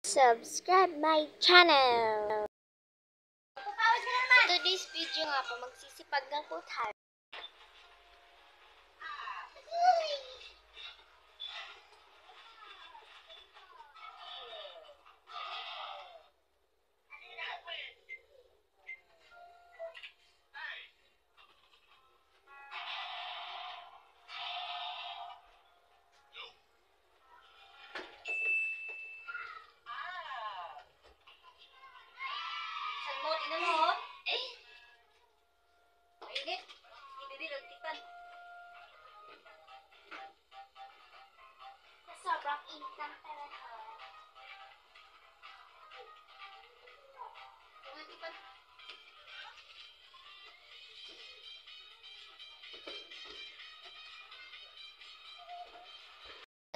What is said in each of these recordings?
Subscribe my channel. Sa today's video nga po, magsisipag lang po tayo. Tingnan mo, oh. Mainit. Hindi nagtipan. Sobrang init ng panahon. Nagtipan.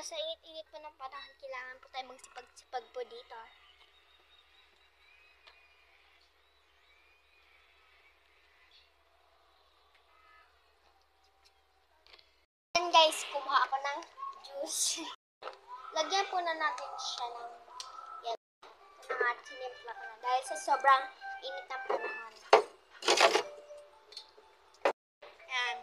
Sa init-init po ng panahon, kailangan po tayo magsipag-sipag po dito. Yan guys, kumuha ako ng juice. Lagyan po na natin siya ng yan. Ito na nga, sinimpla ko na. Dahil sa sobrang init ng panahon. Yan.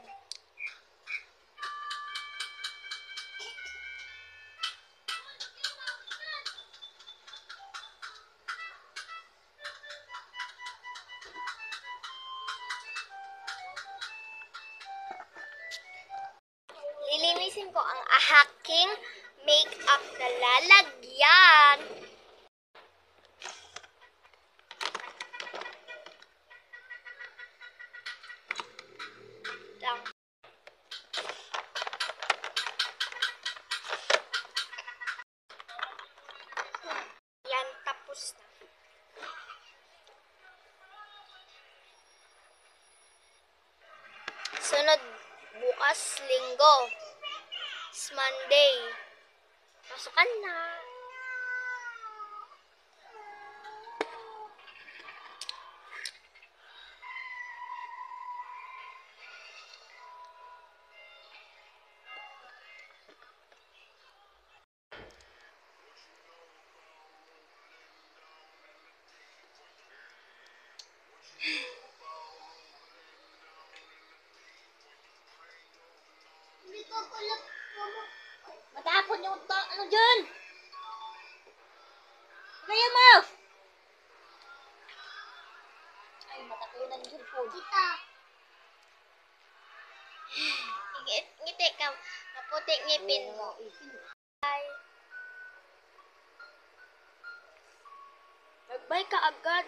Lilinisin ko ang aking makeup na lalagyan. Yan, tapos na. Sunod, bukas linggo. It's Monday. Pasukan na. Hindi ko kulap. Matapon yung ano dyan. Kaya mo. Ay, matakunan dyan po. Kita. Ngiti ka. Maputi ngipin mo. Bye. Magbay ka agad.